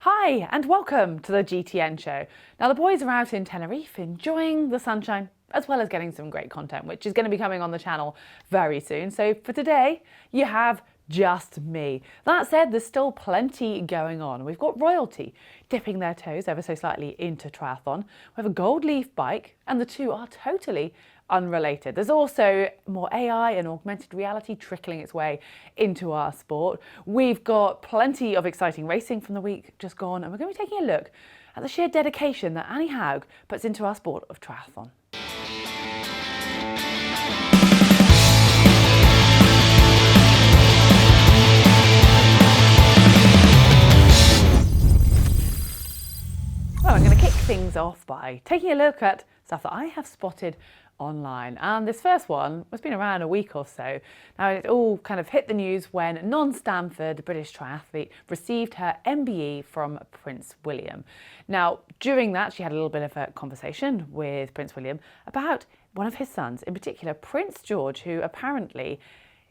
Hi and welcome to the GTN show. Now the boys are out in Tenerife enjoying the sunshine as well as getting some great content which is going to be coming on the channel very soon. So for today you have just me. That said, there's still plenty going on. We've got royalty dipping their toes ever so slightly into triathlon. We have a gold leaf bike and the two are totally unrelated. There's also more AI and augmented reality trickling its way into our sport. We've got plenty of exciting racing from the week just gone, and we're going to be taking a look at the sheer dedication that Haug puts into our sport of triathlon. Well, I'm going to kick things off by taking a look at stuff that I have spotted online, and this first one has been around a week or so now. It all kind of hit the news when non-Stanford British triathlete received her MBE from Prince William. Now during that she had a little bit of a conversation with Prince William about one of his sons, in particular Prince George, who apparently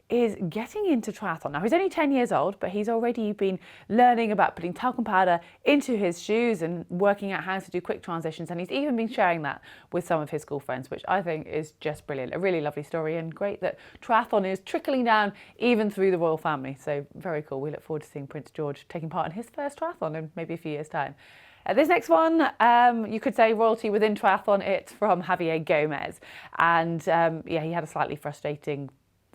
is getting into triathlon. Now he's only 10 years old, but he's already been learning about putting talcum powder into his shoes and working out how to do quick transitions, and he's even been sharing that with some of his school friends, which I think is just brilliant. A really lovely story, and great that triathlon is trickling down even through the royal family. So very cool. We look forward to seeing Prince George taking part in his first triathlon in maybe a few years' time. This next one, you could say royalty within triathlon. It's from Javier Gomez, and yeah, he had a slightly frustrating,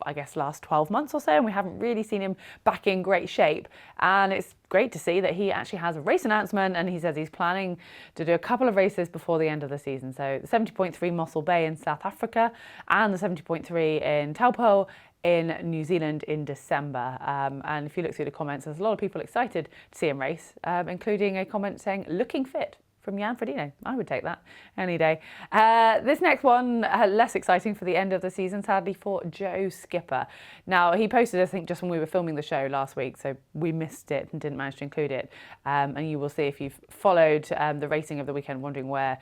I guess, last 12 months or so, and we haven't really seen him back in great shape. And it's great to see that he actually has a race announcement, and he says he's planning to do a couple of races before the end of the season. So the 70.3 Mossel Bay in South Africa and the 70.3 in Taupo in New Zealand in December. And if you look through the comments, there's a lot of people excited to see him race, including a comment saying looking fit from Jan Frodeno. I would take that any day. This next one, less exciting for the end of the season, sadly, for Joe Skipper. Now, he posted, I think, just when we were filming the show last week, so we missed it and didn't manage to include it. And you will see, if you've followed the racing of the weekend, wondering where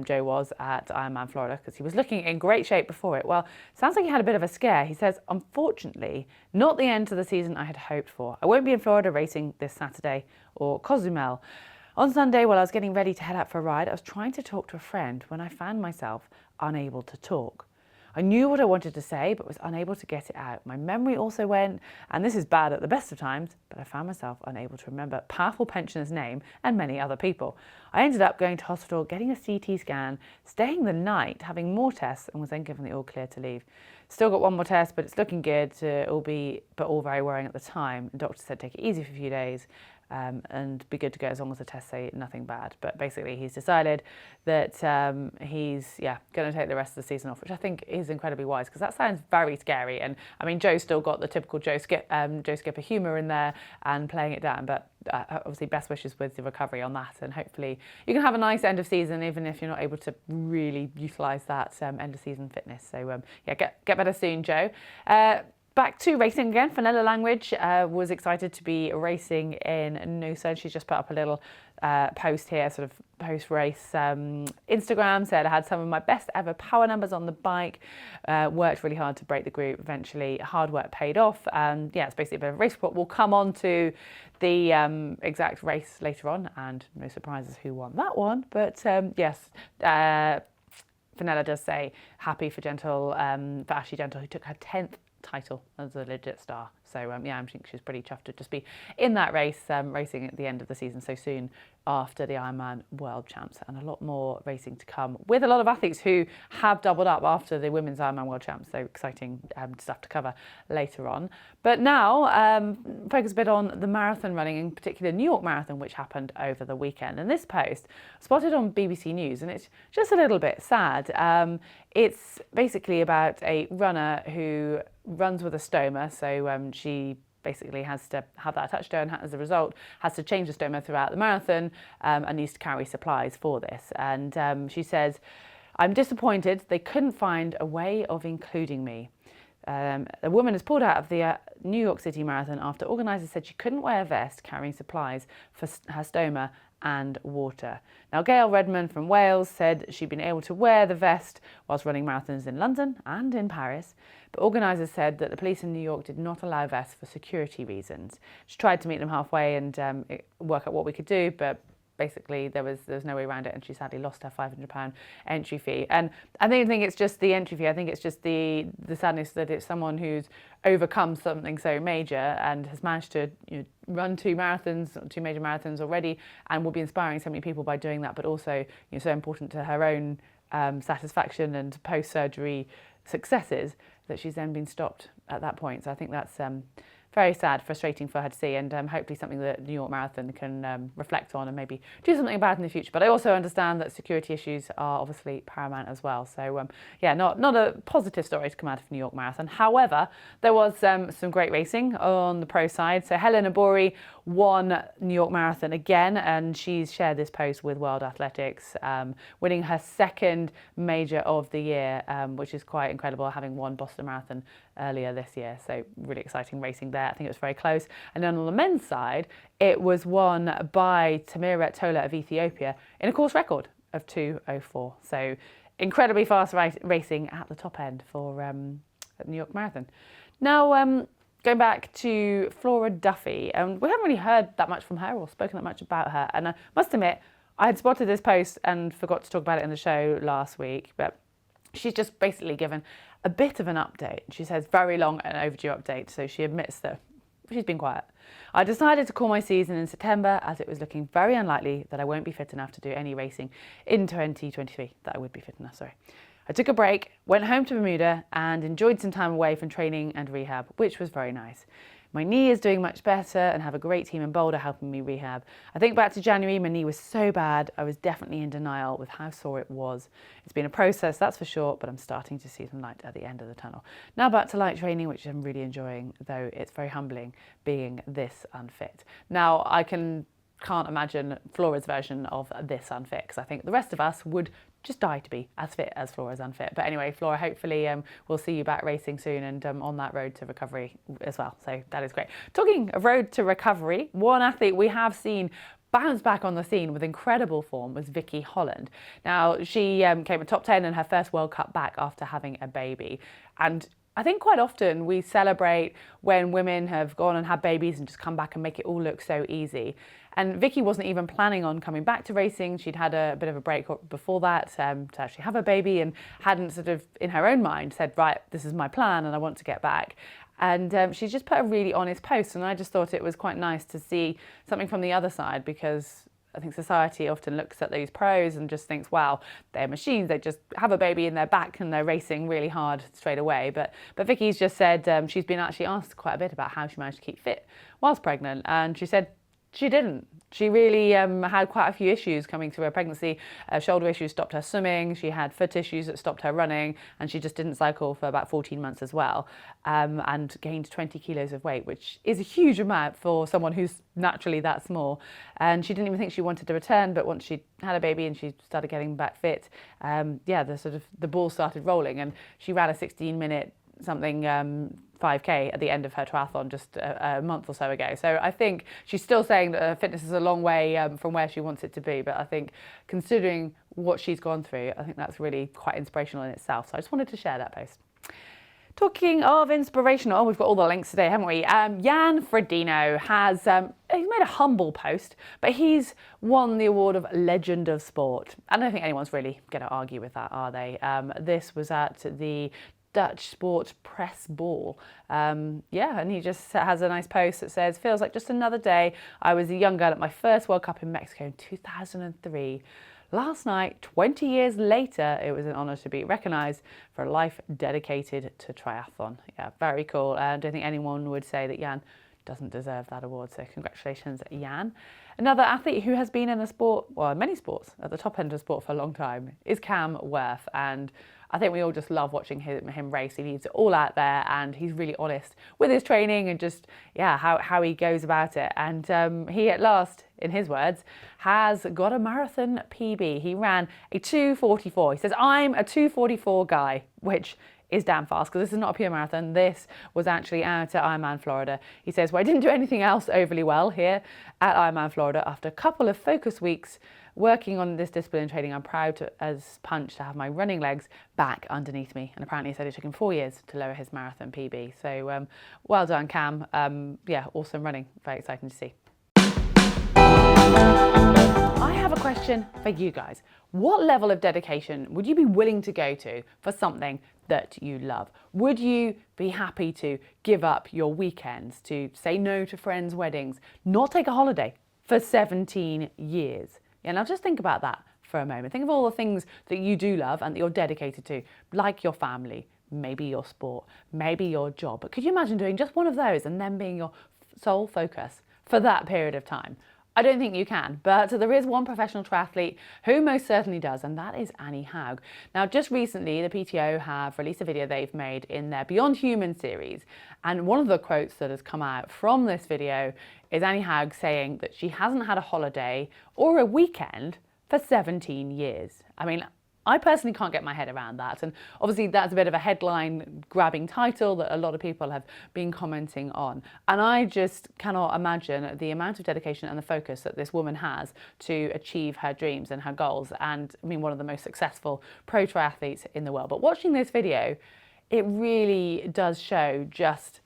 Joe was at Ironman Florida, because he was looking in great shape before it. Well, sounds like he had a bit of a scare. He says, unfortunately, not the end to the season I had hoped for. I won't be in Florida racing this Saturday or Cozumel. On Sunday, while I was getting ready to head out for a ride, I was trying to talk to a friend when I found myself unable to talk. I knew what I wanted to say, but was unable to get it out. My memory also went, and this is bad at the best of times, but I found myself unable to remember powerful pensioner's name and many other people. I ended up going to hospital, getting a CT scan, staying the night, having more tests, and was then given the all clear to leave. Still got one more test, but it's looking good, all very worrying at the time. The doctor said take it easy for a few days. And be good to go as long as the tests say nothing bad. But basically he's decided that he's going to take the rest of the season off, which I think is incredibly wise, because that sounds very scary. And I mean, Joe's still got the typical Joe Skipper humour in there and playing it down, but obviously best wishes with the recovery on that, and hopefully you can have a nice end of season even if you're not able to really utilise that end of season fitness. So yeah, get better soon, Joe. Back to racing again. Fenella Language was excited to be racing in Noosa. She's just put up a little post here, sort of post-race Instagram, said I had some of my best ever power numbers on the bike, worked really hard to break the group, eventually hard work paid off, and yeah, it's basically a bit of a race report. We'll come on to the exact race later on, and no surprises who won that one, but yes, Fenella does say happy for Ashley Gentle, who took her 10th title as a legit star. So yeah, I think she's pretty chuffed to just be in that race, racing at the end of the season so soon after the Ironman World Champs, and a lot more racing to come with a lot of athletes who have doubled up after the Women's Ironman World Champs. So exciting stuff to cover later on. But now focus a bit on the marathon running, in particular New York Marathon, which happened over the weekend. And this post spotted on BBC News, and it's just a little bit sad. It's basically about a runner who runs with a stoma, so she basically has to have that attached to her, and as a result has to change the stoma throughout the marathon, and needs to carry supplies for this. And she says, I'm disappointed they couldn't find a way of including me. A woman has pulled out of the New York City Marathon after organisers said she couldn't wear a vest carrying supplies for her stoma and water. Now, Gail Redmond from Wales said she'd been able to wear the vest whilst running marathons in London and in Paris, but organisers said that the police in New York did not allow vests for security reasons. She tried to meet them halfway and work out what we could do, but basically there was no way around it, and she sadly lost her £500 entry fee. And I don't think it's just the entry fee. I think it's just the sadness that it's someone who's overcome something so major and has managed to run two major marathons already, and will be inspiring so many people by doing that, but also so important to her own satisfaction and post-surgery successes that she's then been stopped at that point. So I think that's very sad, frustrating for her to see, and hopefully something that New York Marathon can reflect on and maybe do something about in the future. But I also understand that security issues are obviously paramount as well. So yeah, not a positive story to come out of New York Marathon. However, there was some great racing on the pro side. So Helen Abori won New York Marathon again, and she's shared this post with World Athletics, winning her second major of the year, which is quite incredible, having won Boston Marathon earlier this year. So really exciting racing there. I think it was very close. And then on the men's side, it was won by Tamira Tola of Ethiopia in a course record of 2:04. So incredibly fast racing at the top end for New York Marathon. Now, going back to Flora Duffy, and we haven't really heard that much from her or spoken that much about her. And I must admit, I had spotted this post and forgot to talk about it in the show last week, but she's just basically given a bit of an update. She says very long and overdue update, so she admits that she's been quiet. I decided to call my season in September as it was looking very unlikely that I won't be fit enough to do any racing in 2023, that I would be fit enough, sorry. I took a break, went home to Bermuda and enjoyed some time away from training and rehab, which was very nice. My knee is doing much better and have a great team in Boulder helping me rehab. I think back to January, my knee was so bad, I was definitely in denial with how sore it was. It's been a process, that's for sure, but I'm starting to see some light at the end of the tunnel. Now back to light training, which I'm really enjoying, though it's very humbling being this unfit. Now, I can't imagine Flora's version of this unfit, because I think the rest of us would just die to be as fit as Flora's unfit. But anyway, Flora, hopefully we'll see you back racing soon and on that road to recovery as well. So that is great. Talking of road to recovery, one athlete we have seen bounce back on the scene with incredible form was Vicky Holland. Now, she came in top 10 in her first World Cup back after having a baby. And I think quite often we celebrate when women have gone and had babies and just come back and make it all look so easy. And Vicky wasn't even planning on coming back to racing. She'd had a bit of a break before that to actually have a baby, and hadn't sort of in her own mind said, right, this is my plan and I want to get back. And she just put a really honest post, and I just thought it was quite nice to see something from the other side, because I think society often looks at these pros and just thinks, wow, they're machines, they just have a baby in their back and they're racing really hard straight away. But Vicky's just said she's been actually asked quite a bit about how she managed to keep fit whilst pregnant, and she said she didn't. She really had quite a few issues coming through her pregnancy. Shoulder issues stopped her swimming, she had foot issues that stopped her running, and she just didn't cycle for about 14 months as well, and gained 20 kilos of weight, which is a huge amount for someone who's naturally that small. And she didn't even think she wanted to return, but once she had a baby and she started getting back fit, yeah, the ball started rolling, and she ran a 16-minute something 5K at the end of her triathlon just a month or so ago. So I think she's still saying that her fitness is a long way from where she wants it to be, but I think considering what she's gone through, I think that's really quite inspirational in itself. So I just wanted to share that post. Talking of inspirational, we've got all the links today, haven't we? Jan Frodeno has he's made a humble post, but he's won the award of Legend of Sport. I don't think anyone's really going to argue with that, are they? This was at the Dutch Sport Press Ball. Yeah, and he just has a nice post that says, feels like just another day. I was a young girl at my first World Cup in Mexico in 2003. Last night, 20 years later, it was an honour to be recognised for a life dedicated to triathlon. Yeah, very cool. I don't think anyone would say that Jan doesn't deserve that award, so congratulations, Jan. Another athlete who has been in the sport, well, many sports, at the top end of sport for a long time, is Cam Worth, and I think we all just love watching him race. He leaves it all out there, and he's really honest with his training and just, yeah, how he goes about it. And he, at last, in his words, has got a marathon PB. He ran a 2:44. He says, I'm a 2:44 guy, which is damn fast, because this is not a pure marathon. This was actually out at Ironman Florida. He says, well, I didn't do anything else overly well here at Ironman Florida. After a couple of focus weeks working on this discipline and training, I'm proud as punch to have my running legs back underneath me. And apparently he said it took him 4 years to lower his marathon PB. So well done, Cam. Yeah, awesome running. Very exciting to see. I have a question for you guys. What level of dedication would you be willing to go to for something that you love? Would you be happy to give up your weekends, to say no to friends' weddings, not take a holiday for 17 years? Yeah, now just think about that for a moment. Think of all the things that you do love and that you're dedicated to, like your family, maybe your sport, maybe your job. But could you imagine doing just one of those and then being your sole focus for that period of time? I don't think you can, but there is one professional triathlete who most certainly does, and that is Annie Haug. Now, just recently, the PTO have released a video they've made in their Beyond Human series, and one of the quotes that has come out from this video is Annie Haug saying that she hasn't had a holiday or a weekend for 17 years. I mean, I personally can't get my head around that, and obviously that's a bit of a headline grabbing title that a lot of people have been commenting on, and I just cannot imagine the amount of dedication and the focus that this woman has to achieve her dreams and her goals, and I mean, one of the most successful pro triathletes in the world. But watching this video, it really does show just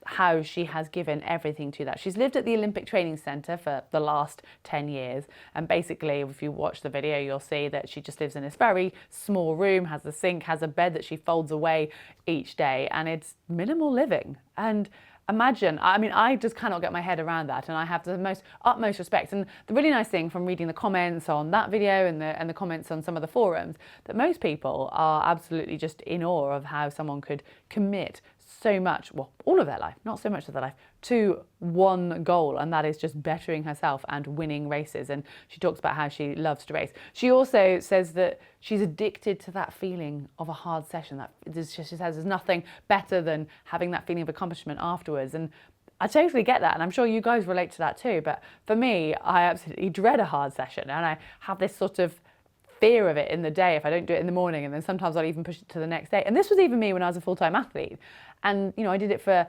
how she has given everything to that. She's lived at the Olympic Training Centre for the last 10 years, and basically if you watch the video you'll see that she just lives in this very small room, has a sink, has a bed that she folds away each day, and it's minimal living. And imagine, I mean, I just cannot get my head around that, and I have the utmost respect. And the really nice thing from reading the comments on that video and the comments on some of the forums, that most people are absolutely just in awe of how someone could commit so much, well, all of their life, not so much of their life, to one goal, and that is just bettering herself and winning races. And she talks about how she loves to race. She also says that she's addicted to that feeling of a hard session. That she says there's nothing better than having that feeling of accomplishment afterwards. And I totally get that, and I'm sure you guys relate to that too. But for me, I absolutely dread a hard session, and I have this sort of fear of it in the day if I don't do it in the morning, and then sometimes I'll even push it to the next day. And this was even me when I was a full-time athlete, and you know, I did it for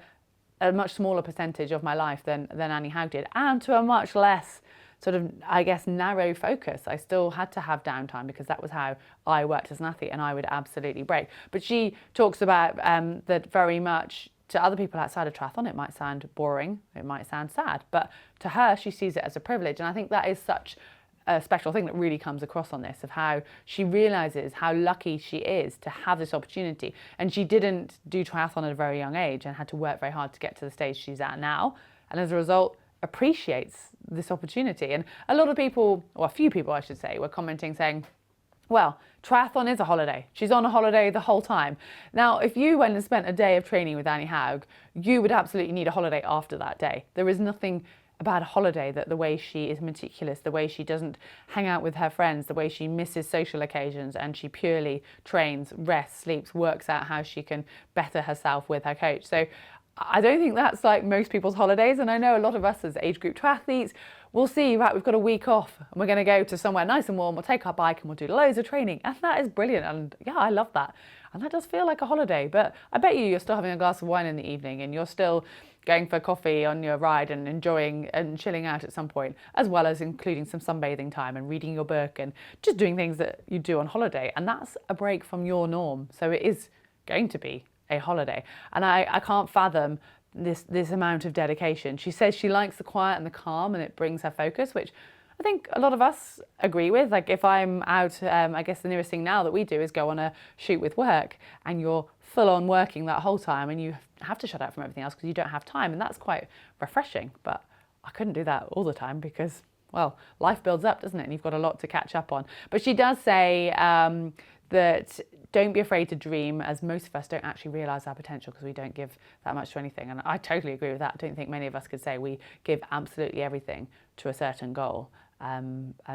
a much smaller percentage of my life than Annie Haug did, and to a much less sort of, I guess, narrow focus. I still had to have downtime because that was how I worked as an athlete, and I would absolutely break. But she talks about that very much to other people outside of triathlon it might sound boring, it might sound sad, but to her she sees it as a privilege. And I think that is such a special thing that really comes across on this, of how she realizes how lucky she is to have this opportunity. And she didn't do triathlon at a very young age and had to work very hard to get to the stage she's at now, and as a result appreciates this opportunity. And a lot of people, or a few people I should say, were commenting saying, well, triathlon is a holiday. She's on a holiday the whole time. Now, if you went and spent a day of training with Annie Haug, you would absolutely need a holiday after that day. There is nothing about a holiday that the way she is meticulous, the way she doesn't hang out with her friends, the way she misses social occasions, and she purely trains, rests, sleeps, works out how she can better herself with her coach. So I don't think that's like most people's holidays. And I know a lot of us as age group triathletes, we'll see, right, we've got a week off and we're going to go to somewhere nice and warm, we'll take our bike and we'll do loads of training. And that is brilliant. And yeah, I love that. And that does feel like a holiday. But I bet you're still having a glass of wine in the evening, and you're still going for coffee on your ride and enjoying and chilling out at some point, as well as including some sunbathing time and reading your book and just doing things that you do on holiday. And that's a break from your norm. So it is going to be a holiday. And I can't fathom this amount of dedication. She says she likes the quiet and the calm, and it brings her focus, which I think a lot of us agree with. Like if I'm out, I guess the nearest thing now that we do is go on a shoot with work, and you're full on working that whole time and you have to shut out from everything else because you don't have time, and that's quite refreshing. But I couldn't do that all the time because, well, life builds up, doesn't it? And you've got a lot to catch up on. But she does say that don't be afraid to dream, as most of us don't actually realise our potential because we don't give that much to anything. And I totally agree with that. I don't think many of us could say we give absolutely everything to a certain goal.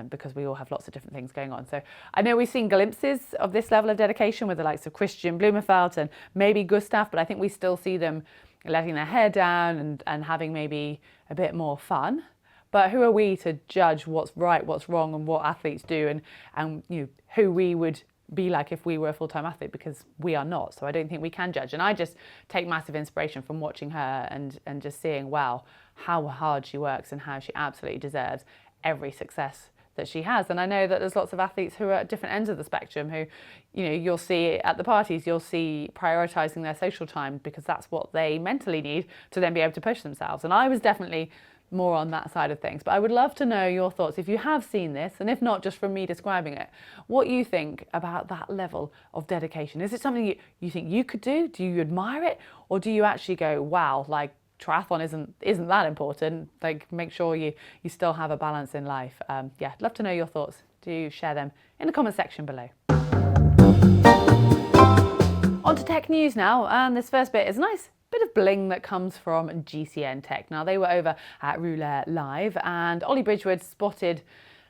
Because we all have lots of different things going on. So I know we've seen glimpses of this level of dedication with the likes of Christian Blumenfeld and maybe Gustav, but I think we still see them letting their hair down and having maybe a bit more fun. But who are we to judge what's right, what's wrong, and what athletes do, and you know, who we would be like if we were a full-time athlete, because we are not. So I don't think we can judge. And I just take massive inspiration from watching her and just seeing, wow, how hard she works and how she absolutely deserves every success that she has. And I know that there's lots of athletes who are at different ends of the spectrum who, you know, you'll see at the parties, you'll see prioritizing their social time because that's what they mentally need to then be able to push themselves. And I was definitely more on that side of things. But I would love to know your thoughts if you have seen this, and if not, just from me describing it, what you think about that level of dedication. Is it something you think you could do? Do you admire it? Or do you actually go, wow, like triathlon isn't that important? Like, make sure you still have a balance in life. Yeah, I'd love to know your thoughts. Do share them in the comment section below. On to tech news now, and this first bit is a nice bit of bling that comes from GTN Tech. Now, they were over at Rouleur Live, and Ollie Bridgewood spotted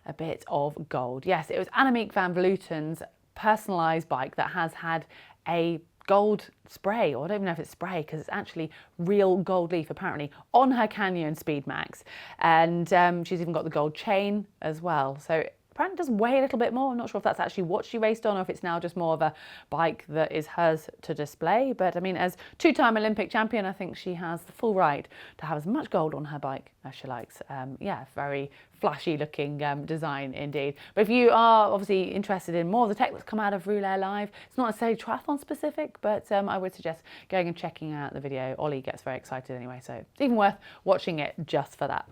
a bit of gold. Yes, it was Annemiek van Vleuten's personalised bike that has had a gold spray, or I don't even know if it's spray because it's actually real gold leaf apparently, on her Canyon Speed Max. And she's even got the gold chain as well. So apparently does weigh a little bit more. I'm not sure if that's actually what she raced on or if it's now just more of a bike that is hers to display. But I mean, as two-time Olympic champion, I think she has the full right to have as much gold on her bike as she likes. Yeah, very flashy looking design indeed. But if you are obviously interested in more of the tech that's come out of Rouleur Live, it's not necessarily triathlon specific, but I would suggest going and checking out the video. Ollie gets very excited anyway, so it's even worth watching it just for that.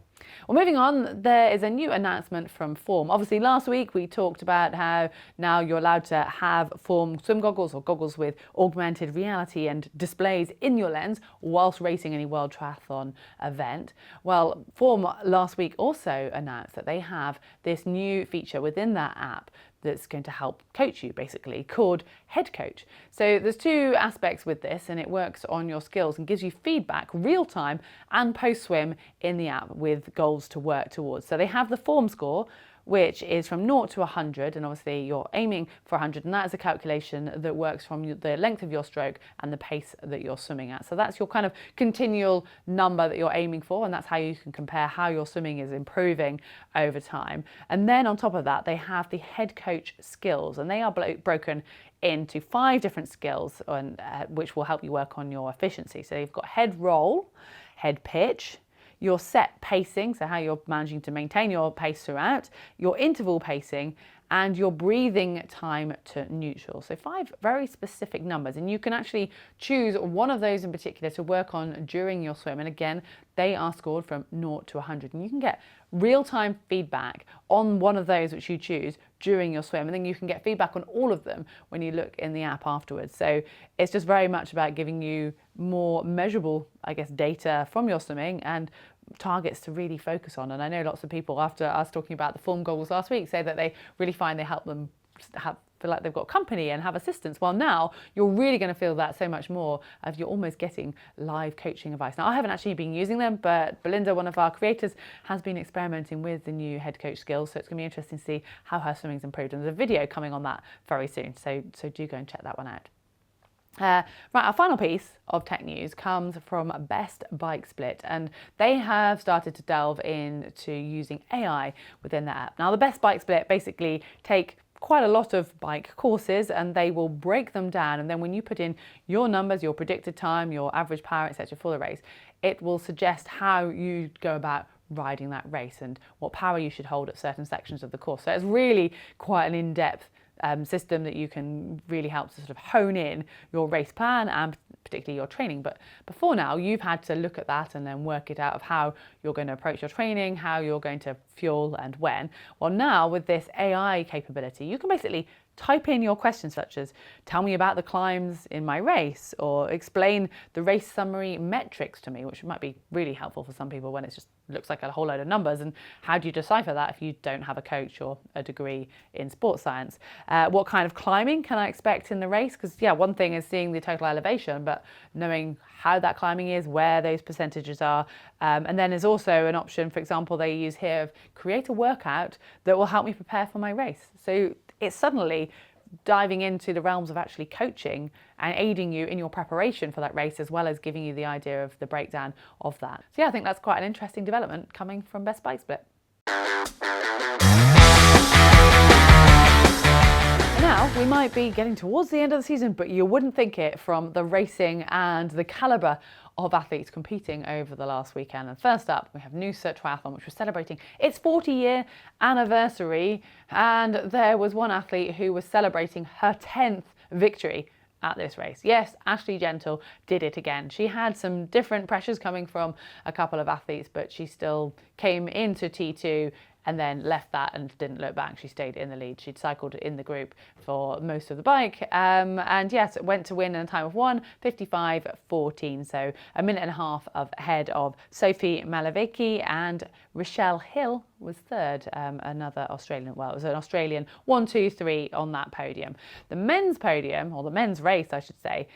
Well, moving on, there is a new announcement from Form. Obviously, last week we talked about how now you're allowed to have Form swim goggles or goggles with augmented reality and displays in your lens whilst racing any World Triathlon event. Well, Form last week also announced that they have this new feature within that app that's going to help coach you, basically, called Head Coach. So there's two aspects with this, and it works on your skills and gives you feedback real time and post swim in the app with goals to work towards. So they have the Form score, which is from 0 to 100, and obviously you're aiming for 100, and that is a calculation that works from the length of your stroke and the pace that you're swimming at. So that's your kind of continual number that you're aiming for, and that's how you can compare how your swimming is improving over time. And then on top of that, they have the Head Coach skills, and they are broken into 5 different skills, which will help you work on your efficiency. So you've got head roll, head pitch, your set pacing, so how you're managing to maintain your pace throughout, your interval pacing, and your breathing time to neutral. So 5 very specific numbers, and you can actually choose one of those in particular to work on during your swim. And again, they are scored from 0 to 100, and you can get real-time feedback on one of those which you choose during your swim, and then you can get feedback on all of them when you look in the app afterwards. So it's just very much about giving you more measurable, I guess, data from your swimming and targets to really focus on. And I know lots of people, after us talking about the Form goggles last week, say that they really find they help them feel like they've got company and have assistance. Well, now you're really going to feel that so much more, as you're almost getting live coaching advice. Now, I haven't actually been using them, but Belinda, one of our creators, has been experimenting with the new Head Coach skills, so it's going to be interesting to see how her swimming's improved. And there's a video coming on that very soon, so do go and check that one out. Right, our final piece of tech news comes from Best Bike Split, and they have started to delve into using AI within their app. Now, the Best Bike Split basically take quite a lot of bike courses, and they will break them down, and then when you put in your numbers, your predicted time, your average power, etc. for the race, it will suggest how you go about riding that race and what power you should hold at certain sections of the course. So it's really quite an in-depth system that you can really help to sort of hone in your race plan and particularly your training. But before now, you've had to look at that and then work it out of how you're going to approach your training, how you're going to fuel and when. Well, now with this AI capability, you can basically type in your questions such as, tell me about the climbs in my race, or explain the race summary metrics to me, which might be really helpful for some people when it just looks like a whole load of numbers. And how do you decipher that if you don't have a coach or a degree in sports science? What kind of climbing can I expect in the race? Because yeah, one thing is seeing the total elevation, but knowing how that climbing is, where those percentages are. And then there's also an option, for example, they use here of create a workout that will help me prepare for my race. So it's suddenly diving into the realms of actually coaching and aiding you in your preparation for that race, as well as giving you the idea of the breakdown of that. So yeah, I think that's quite an interesting development coming from Best Bike Split. And now We might be getting towards the end of the season, but you wouldn't think it from the racing and the calibre of athletes competing over the last weekend. And first up, we have Noosa Triathlon, which was celebrating its 40-year anniversary. And there was one athlete who was celebrating her 10th victory at this race. Yes, Ashley Gentle did it again. She had some different pressures coming from a couple of athletes, but she still came into T2 and then left that and didn't look back. She stayed in the lead. She'd cycled in the group for most of the bike. And yes, went to win in a time of 1:55.14. So a minute and a half ahead of Sophie Malavecki, and Rochelle Hill was third, another Australian. Well, it was an Australian 1, 2, 3 on that podium. The men's podium, or the men's race, I should say,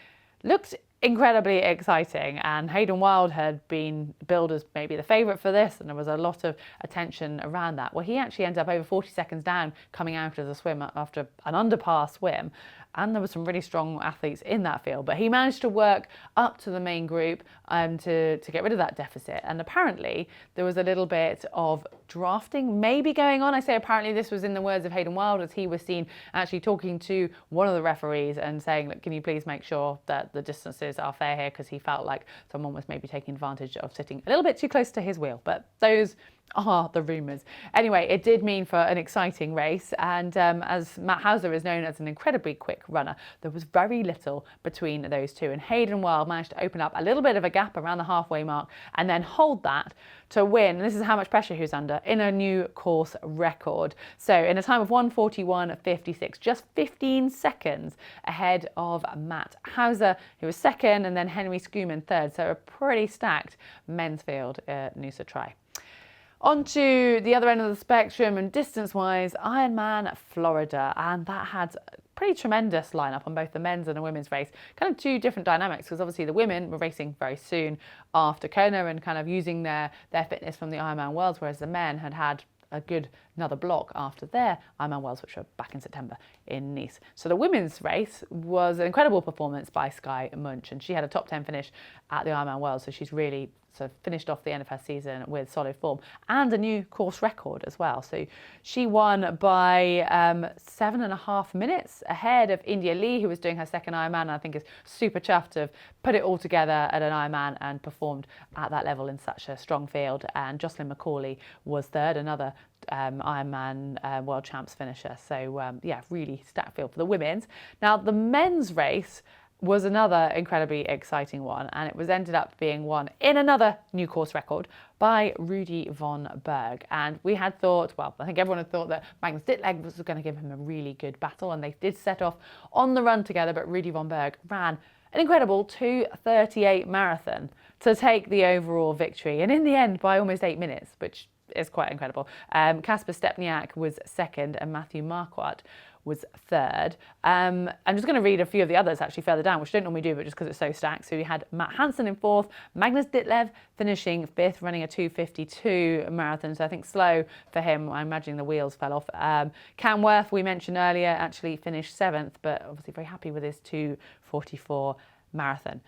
looked incredibly exciting, and Hayden Wilde had been billed as maybe the favourite for this, and there was a lot of attention around that. Well, he actually ended up over 40 seconds down coming out of the swim after an underpass swim, and there were some really strong athletes in that field, but he managed to work up to the main group to get rid of that deficit. And apparently there was a little bit of drafting maybe going on. I say apparently, this was in the words of Hayden Wilde, as he was seen actually talking to one of the referees and saying, look, can you please make sure that the distances are fair here, because he felt like someone was maybe taking advantage of sitting a little bit too close to his wheel. But those are the rumours. Anyway, it did mean for an exciting race, and as Matt Hauser is known as an incredibly quick runner, there was very little between those two, and Hayden Wilde managed to open up a little bit of a gap around the halfway mark and then hold that to win. And this is how much pressure he was under, in a new course record. So in a time of 1:41.56, just 15 seconds ahead of Matt Hauser, who was second, and then Henry Skuman third. So a pretty stacked men's field at Noosa Tri. On to the other end of the spectrum, and distance-wise, Ironman Florida, and that had a pretty tremendous lineup on both the men's and the women's race. Kind of two different dynamics, because obviously the women were racing very soon after Kona and kind of using their fitness from the Ironman Worlds, whereas the men had a good another block after their Ironman Worlds, which were back in September in Nice. So the women's race was an incredible performance by Skye Munch, and she had a top 10 finish at the Ironman Worlds, so she's really sort of finished off the end of her season with solid form and a new course record as well. So she won by 7.5 minutes ahead of India Lee, who was doing her second Ironman, and I think is super chuffed to have put it all together at an Ironman and performed at that level in such a strong field. And Jocelyn McCauley was third, another Ironman World Champs finisher. So yeah, really stacked field for the women's. Now the men's race was another incredibly exciting one, and it was ended up being won in another new course record by Rudy von Berg. And we had thought, well, I think everyone had thought that Magnus Ditleg was going to give him a really good battle, and they did set off on the run together, but Rudy von Berg ran an incredible 2:38 marathon to take the overall victory, and in the end by almost 8 minutes, which is quite incredible. Kasper Stepniak was second, and Matthew Marquardt was third. I'm just going to read a few of the others actually further down, which I don't normally do, but just because it's so stacked. So we had Matt Hansen in fourth, Magnus Ditlev finishing fifth, running a 2:52 marathon. So I think slow for him. I'm imagining the wheels fell off. Cam Worth, we mentioned earlier, actually finished seventh, but obviously very happy with his 2:44 marathon.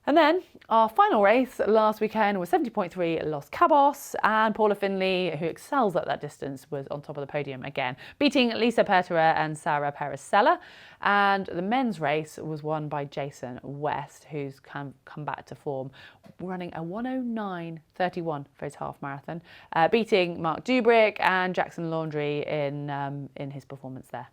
And then our final race last weekend was 70.3 Los Cabos, and Paula Finley, who excels at that distance, was on top of the podium again, beating Lisa Perterer and Sarah Perez-Sella. And the men's race was won by Jason West, who's come back to form, running a 1:09.31 for his half marathon, beating Mark Dubrick and Jackson Laundry in his performance there.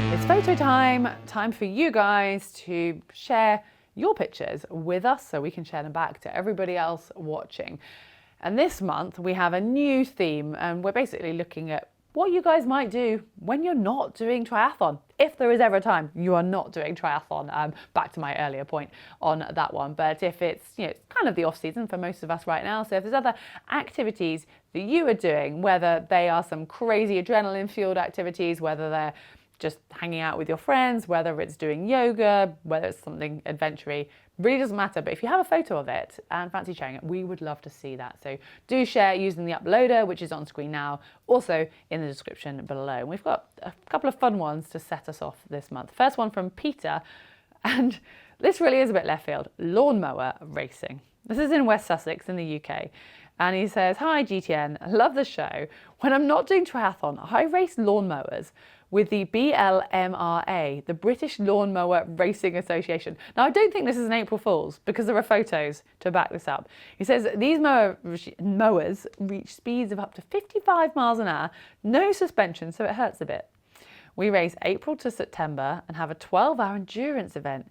It's photo time for you guys to share your pictures with us so we can share them back to everybody else watching. And this month we have a new theme, and we're basically looking at what you guys might do when you're not doing triathlon. If there is ever a time you are not doing triathlon, back to my earlier point on that one. But if it's, it's kind of the off season for most of us right now. So if there's other activities that you are doing, whether they are some crazy adrenaline fueled activities, whether they're just hanging out with your friends, whether it's doing yoga, whether it's something adventure-y, really doesn't matter. But if you have a photo of it and fancy sharing it, we would love to see that. So do share using the uploader, which is on screen now, also in the description below. And we've got a couple of fun ones to set us off this month. First one from Peter, and this really is a bit left field, lawnmower racing. This is in West Sussex in the UK. And he says, "Hi GTN, I love the show. When I'm not doing triathlon, I race lawnmowers with the BLMRA, the British Lawnmower Racing Association." Now, I don't think this is an April Fool's because there are photos to back this up. He says these mowers reach speeds of up to 55 miles an hour, no suspension, so it hurts a bit. We race April to September and have a 12-hour endurance event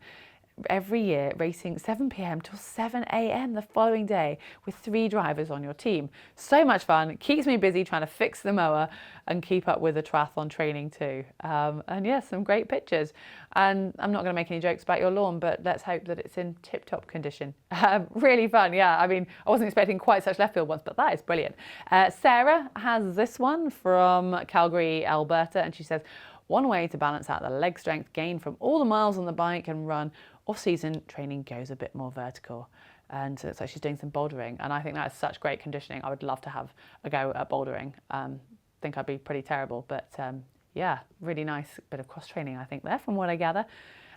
every year, racing 7 p.m. till 7 a.m. the following day with 3 drivers on your team. So much fun. It keeps me busy trying to fix the mower and keep up with the triathlon training too. And yeah, some great pictures. And I'm not going to make any jokes about your lawn, but let's hope that it's in tip-top condition. Really fun, yeah. I mean, I wasn't expecting quite such left field ones, but that is brilliant. Sarah has this one from Calgary, Alberta, and she says, "One way to balance out the leg strength gained from all the miles on the bike and run off-season training goes a bit more vertical." And so it's like she's doing some bouldering, and I think that is such great conditioning. I would love to have a go at bouldering. Think I'd be pretty terrible, but yeah, really nice bit of cross training I think there from what I gather.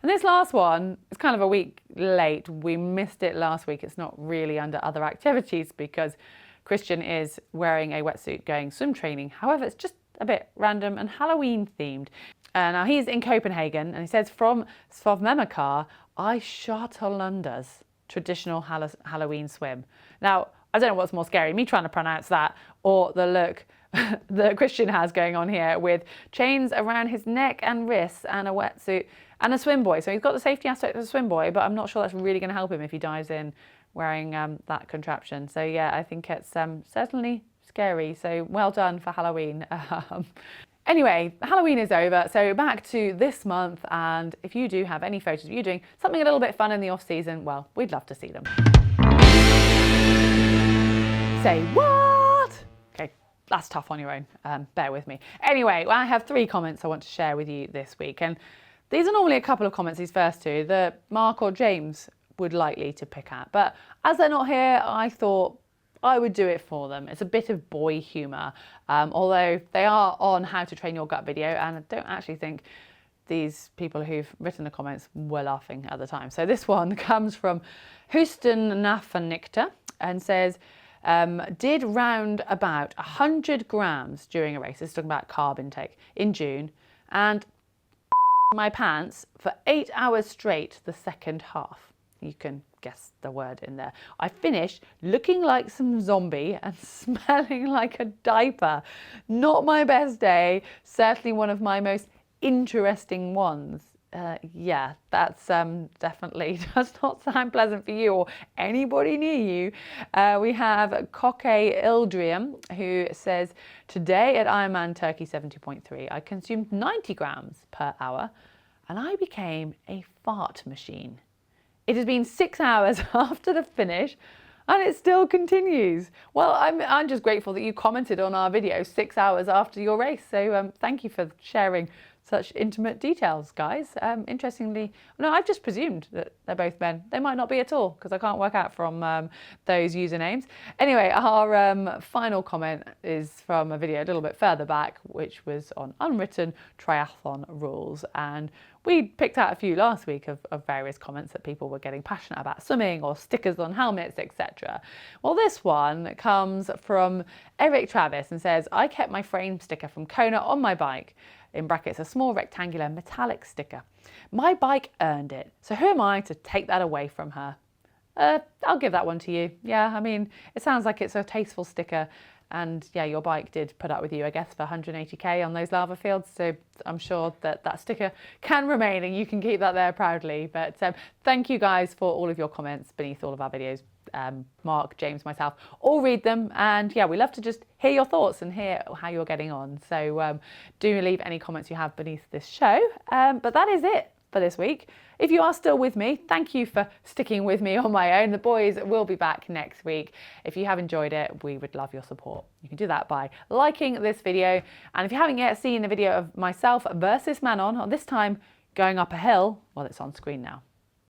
And this last one is kind of a week late. We missed it last week. It's not really under other activities because Christian is wearing a wetsuit going swim training. However, it's just a bit random and Halloween themed. Now he's in Copenhagen and he says, "From Svovmemekar, I Chartalundas traditional Halloween swim." Now, I don't know what's more scary, me trying to pronounce that or the look that Christian has going on here with chains around his neck and wrists and a wetsuit and a swim buoy. So he's got the safety aspect of a swim buoy, but I'm not sure that's really going to help him if he dives in wearing that contraption. So yeah, I think it's certainly scary. So well done for Halloween. Anyway, Halloween is over, so back to this month, and if you do have any photos of you doing something a little bit fun in the off season, well, we'd love to see them. Say what? Okay, that's tough on your own, bear with me. Anyway, well, I have 3 comments I want to share with you this week, and these are normally a couple of comments, these first 2, that Mark or James would likely to pick at, but as they're not here, I thought I would do it for them. It's a bit of boy humour, although they are on How to Train Your Gut video, and I don't actually think these people who've written the comments were laughing at the time. So this one comes from Houston Nafanikta and says, "Did round about 100 grams during a race," this is talking about carb intake, "in June, and my pants for 8 hours straight the second half." You can guess the word in there. "I finished looking like some zombie and smelling like a diaper. Not my best day, certainly one of my most interesting ones." Yeah, that's definitely does not sound pleasant for you or anybody near you. We have Coque Ildrium who says, "Today at Ironman Turkey 70.3, I consumed 90 grams per hour and I became a fart machine. It has been 6 hours after the finish and it still continues." Well, I'm just grateful that you commented on our video 6 hours after your race. So thank you for sharing such intimate details, guys. Interestingly, no, I've just presumed that they're both men. They might not be at all because I can't work out from those usernames. Anyway, our final comment is from a video a little bit further back, which was on unwritten triathlon rules. And we picked out a few last week of various comments that people were getting passionate about swimming or stickers on helmets, etc. Well, this one comes from Eric Travis and says, "I kept my frame sticker from Kona on my bike," in brackets, a small rectangular metallic sticker. "My bike earned it, so who am I to take that away from her?" I'll give that one to you. Yeah, I mean, it sounds like it's a tasteful sticker, and yeah, your bike did put up with you, I guess, for 180k on those lava fields, so I'm sure that that sticker can remain and you can keep that there proudly. But thank you guys for all of your comments beneath all of our videos. Mark, James, myself, all read them, and yeah, we love to just hear your thoughts and hear how you're getting on. So do leave any comments you have beneath this show. But that is it for this week. If you are still with me, thank you for sticking with me on my own. The boys will be back next week. If you have enjoyed it, we would love your support. You can do that by liking this video, and if you haven't yet seen the video of myself versus Manon, or this time going up a hill, well, it's on screen now.